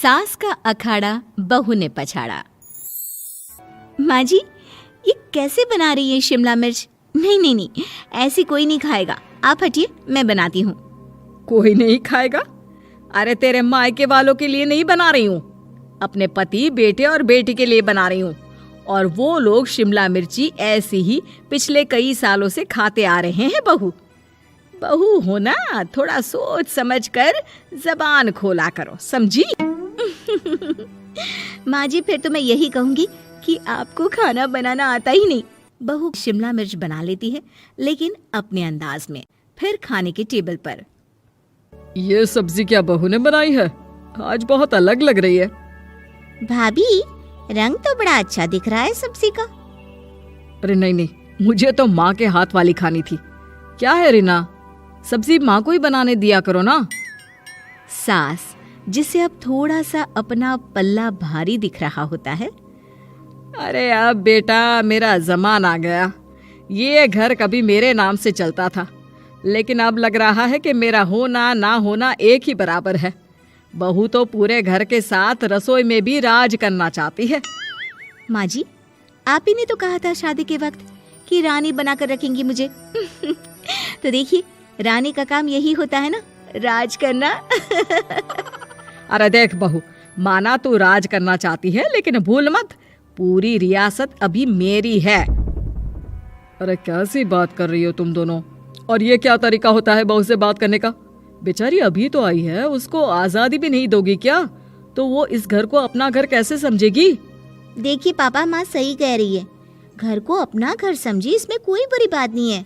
सास का अखाड़ा बहू ने पछाड़ा। माँ जी, ये कैसे बना रही है शिमला मिर्च? नहीं नहीं नहीं, ऐसी कोई नहीं खाएगा। आप हटिए, मैं बनाती हूँ। कोई नहीं खाएगा? अरे तेरे मायके वालों के लिए नहीं बना रही हूँ, अपने पति, बेटे और बेटी के लिए बना रही हूँ। और वो लोग शिमला मिर्ची ऐसी ही पिछले कई सालों से खाते आ रहे हैं। बहू बहू हो ना, थोड़ा सोच समझ कर जबान खोला करो, समझी? माँ जी, फिर तो मैं यही कहूँगी कि आपको खाना बनाना आता ही नहीं। बहू शिमला मिर्च बना लेती है, लेकिन अपने अंदाज में। फिर खाने के टेबल पर, ये सब्जी क्या बहू ने बनाई है? आज बहुत अलग लग रही है। भाभी, रंग तो बड़ा अच्छा दिख रहा है सब्जी का। अरे नहीं नहीं, मुझे तो माँ के हाथ वाली खानी थी। क्या है रीना, सब्जी माँ को ही बनाने दिया करो ना। सास, जिसे अब थोड़ा सा अपना पल्ला भारी दिख रहा होता है। अरे अब बेटा मेरा जमाना आ गया। ये घर कभी मेरे नाम से चलता था, लेकिन अब लग रहा है कि मेरा होना ना होना एक ही बराबर है। बहू तो पूरे घर के साथ रसोई में भी राज करना चाहती है। माँ जी, आप ही ने तो कहा था शादी के वक्त कि रानी बनाकर रखेंगी मुझे। तो देखिए, रानी का काम यही होता है ना, राज करना। अरे देख बहू, माना तू राज करना चाहती है, लेकिन भूल मत, पूरी रियासत अभी मेरी है। अरे कैसी बात कर रही हो तुम दोनों? और ये क्या तरीका होता है बहू से बात करने का? बेचारी अभी तो आई है, उसको आजादी भी नहीं दोगी क्या? तो वो इस घर को अपना घर कैसे समझेगी? देखिए पापा, माँ सही कह रही है। घर को अपना घर समझी, इसमें कोई बुरी बात नहीं है।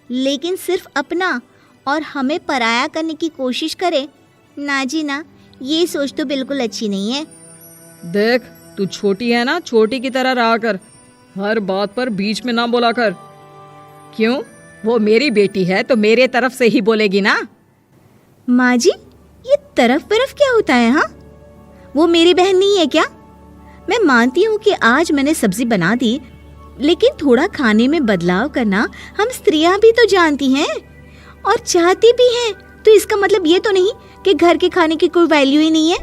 लेकिन सिर्फ अपना और हमें पराया करने की कोशिश करे ना जी ना, ये सोच तो बिल्कुल अच्छी नहीं है। देख, तू छोटी है ना, छोटी की तरह रहा कर। हर बात पर बीच में ना बोला कर। क्यों? वो मेरी बेटी है तो मेरे तरफ से ही बोलेगी ना। माँ जी, ये तरफ क्या होता है? हाँ, वो मेरी बहन नहीं है क्या? मैं मानती हूँ कि आज मैंने सब्जी बना दी, लेकिन थोड़ा खाने में बदलाव करना हम स्त्रियां भी तो जानती हैं और चाहती भी हैं। तो इसका मतलब ये तो नहीं कि घर के खाने की कोई वैल्यू ही नहीं है।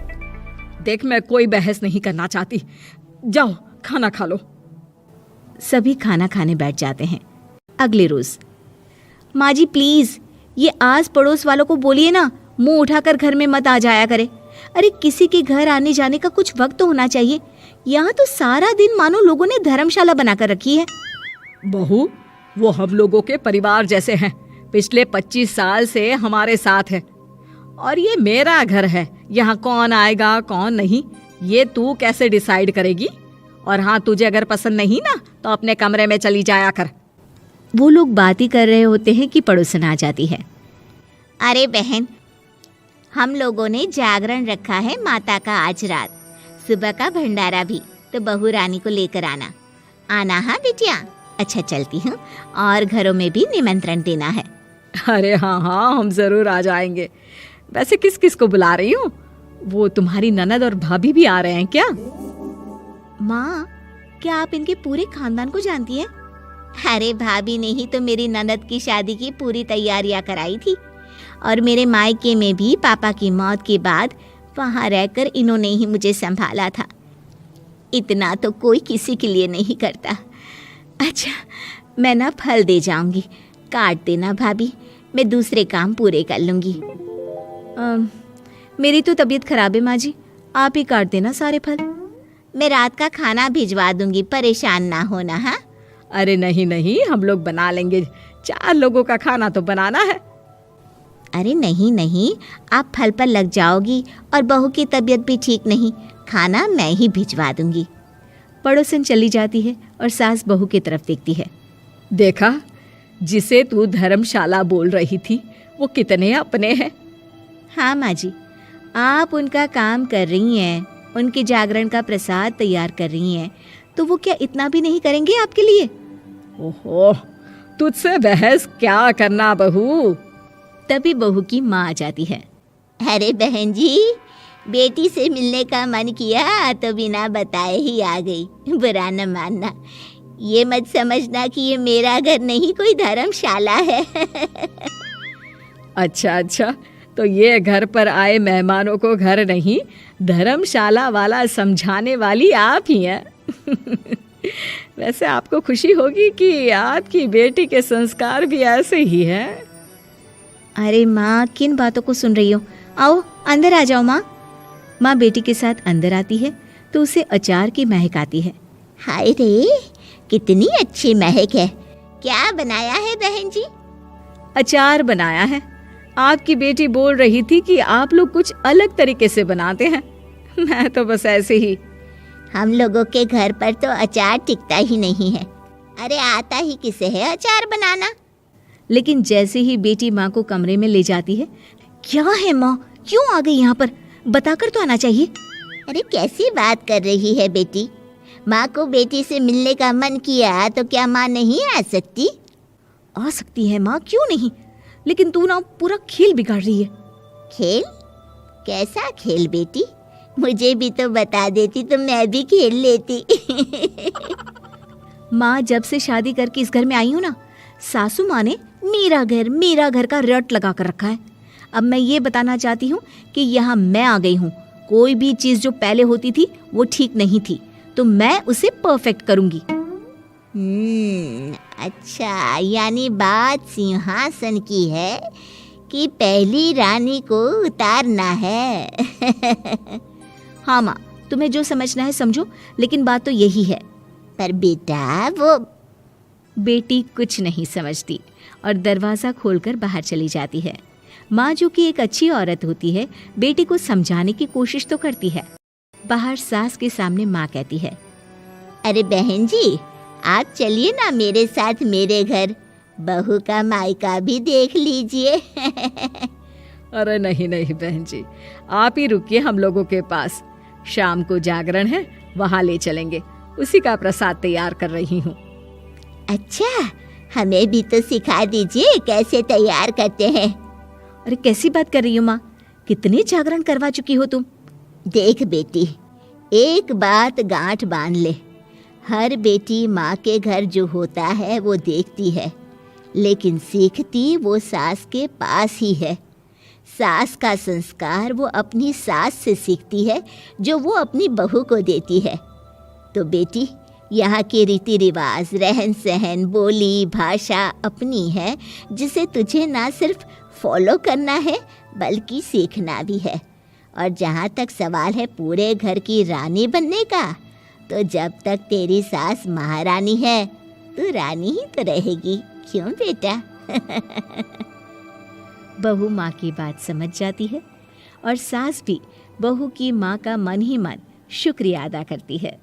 देख, मैं कोई बहस नहीं करना चाहती, जाओ खाना खा लो। सभी खाना खाने बैठ जाते हैं। अगले रोज, माँ जी प्लीज, ये आस पड़ोस वालों को बोलिए ना, मुंह उठाकर घर में मत आ जाया करे। अरे किसी के घर आने जाने का कुछ वक्त तो होना चाहिए। यहाँ तो सारा दिन मानो लोगों ने धर्मशाला बनाकर रखी है। बहू, वो हम लोगों के परिवार जैसे हैं, पिछले 25 साल से हमारे साथ है। और ये मेरा घर है, यहाँ कौन आएगा कौन नहीं ये तू कैसे डिसाइड करेगी? और हाँ, तुझे अगर पसंद नहीं ना तो अपने कमरे में चली जाया कर। वो लोग बात ही कर रहे होते हैं कि पड़ोसन आ जाती है। अरे बहन, हम लोगों ने जागरण रखा है माता का आज रात, सुबह का भंडारा भी, तो बहू रानी को लेकर आना। आना हाँ बिटिया? अच्छा चलती हूँ, और घरों में भी निमंत्रण देना है। अरे हाँ हाँ, हम जरूर आ जाएंगे। वैसे किस किस को बुला रही हूँ? वो तुम्हारी ननद और भाभी भी आ रहे हैं क्या? माँ, क्या आप इनके पूरे खानदान को जानती हैं? अरे भाभी ने ही तो मेरी ननद की शादी की पूरी तैयारियां कराई थी, और मेरे मायके में भी पापा की मौत के बाद वहाँ रहकर इन्होंने ही मुझे संभाला था। इतना तो कोई किसी के लिए नहीं करता। अच्छा, मैं ना फल दे जाऊंगी, काट देना भाभी, मैं दूसरे काम पूरे कर लूंगी। मेरी तो तबीयत खराब है माँ जी, आप ही काट देना सारे फल। मैं रात का खाना भिजवा दूंगी, परेशान ना होना। हाँ? अरे नहीं नहीं, हम लोग बना लेंगे, 4 लोगों का खाना तो बनाना है। अरे नहीं नहीं, आप फल पर लग जाओगी, और बहू की तबीयत भी ठीक नहीं, खाना मैं ही भिजवा दूंगी। पड़ोसन चली जाती है और सास बहू की तरफ देखती है। देखा, जिसे तू धर्मशाला बोल रही थी वो कितने अपने हैं। हाँ माँ जी, आप उनका काम कर रही हैं, उनके जागरण का प्रसाद तैयार कर रही हैं, तो वो क्या इतना भी नहीं करेंगे आपके लिए? ओहो, तुझसे बहस क्या करना बहू। तभी बहू की माँ आ जाती है। अरे बहन जी, बेटी से मिलने का मन किया तो बिना बताए ही आ गई, बुरा न मानना। ये मत समझना कि ये मेरा घर नहीं, कोई धर्मशाला है। अच्छा अच्छा, तो ये घर पर आए मेहमानों को घर नहीं धर्मशाला वाला समझाने वाली आप ही हैं। वैसे आपको खुशी होगी कि आपकी बेटी के संस्कार भी ऐसे ही हैं। अरे माँ, किन बातों को सुन रही हो? आओ अंदर आ जाओ माँ। माँ बेटी के साथ अंदर आती है तो उसे अचार की महक आती है। हाय रे, कितनी अच्छी महक है। क्या बनाया है बहन जी? अचार बनाया है। आपकी बेटी बोल रही थी कि आप लोग कुछ अलग तरीके से बनाते हैं। मैं तो बस ऐसे ही। हम लोगों के घर पर तो अचार टिकता ही नहीं है। अरे आता ही किसे है अचार बनाना? लेकिन जैसे ही बेटी माँ को कमरे में ले जाती है, क्या है माँ, क्यों आ गई यहाँ पर? बताकर तो आना चाहिए। अरे कैसी बात कर रही है बेटी? माँ को बेटी से मिलने का मन किया तो क्या माँ नहीं आ सकती? आ सकती है माँ, क्यों नहीं, लेकिन तू ना पूरा खेल बिगाड़ रही है। खेल? कैसा खेल बेटी? मुझे भी तो बता देती तो मैं भी खेल लेती। माँ, जब से शादी करके इस घर में आई हूँ ना, सासू माँ ने मेरा घर का रट लगा कर रखा है। अब मैं ये बताना चाहती हूँ कि यहाँ मैं आ गई हूँ। कोई भी चीज़ जो पहले होती थी वो ठीक नहीं थी, तो मैं उसे परफेक्ट करूँगी। अच्छा, यानी बात सिंहासन की है कि पहली रानी को उतारना है। हाँ माँ, तुम्हें जो समझना है समझो, लेकिन बात तो यही है। पर बेटा वो... बेटी कुछ नहीं समझती और दरवाज़ा खोलकर बाहर चली जाती है। माँ, जो कि एक अच्छी औरत होती है, बेटी को समझाने की कोशिश तो करती है। बाहर सास के सामने माँ कहती है, अरे बहन जी, आप चलिए ना मेरे साथ मेरे घर, बहू का मायका भी देख लीजिए। अरे नहीं नहीं बहन जी, आप ही रुकिए हम लोगों के पास। शाम को जागरण है, वहाँ ले चलेंगे। उसी का प्रसाद तैयार कर रही हूँ। अच्छा, हमें भी तो सिखा दीजिए कैसे तैयार करते हैं। अरे कैसी बात कर रही हो माँ, कितने जागरण करवा चुकी हो तुम? देख बेटी, एक बात गांठ बांध ले, हर बेटी माँ के घर जो होता है वो देखती है, लेकिन सीखती वो सास के पास ही है। सास का संस्कार वो अपनी सास से सीखती है, जो वो अपनी बहू को देती है। तो बेटी, यहाँ के रीति रिवाज, रहन सहन, बोली भाषा अपनी है, जिसे तुझे ना सिर्फ फॉलो करना है बल्कि सीखना भी है। और जहाँ तक सवाल है पूरे घर की रानी बनने का, तो जब तक तेरी सास महारानी है, तू रानी ही तो रहेगी। क्यों बेटा? बहू माँ की बात समझ जाती है और सास भी बहू की माँ का मन ही मन शुक्रिया अदा करती है।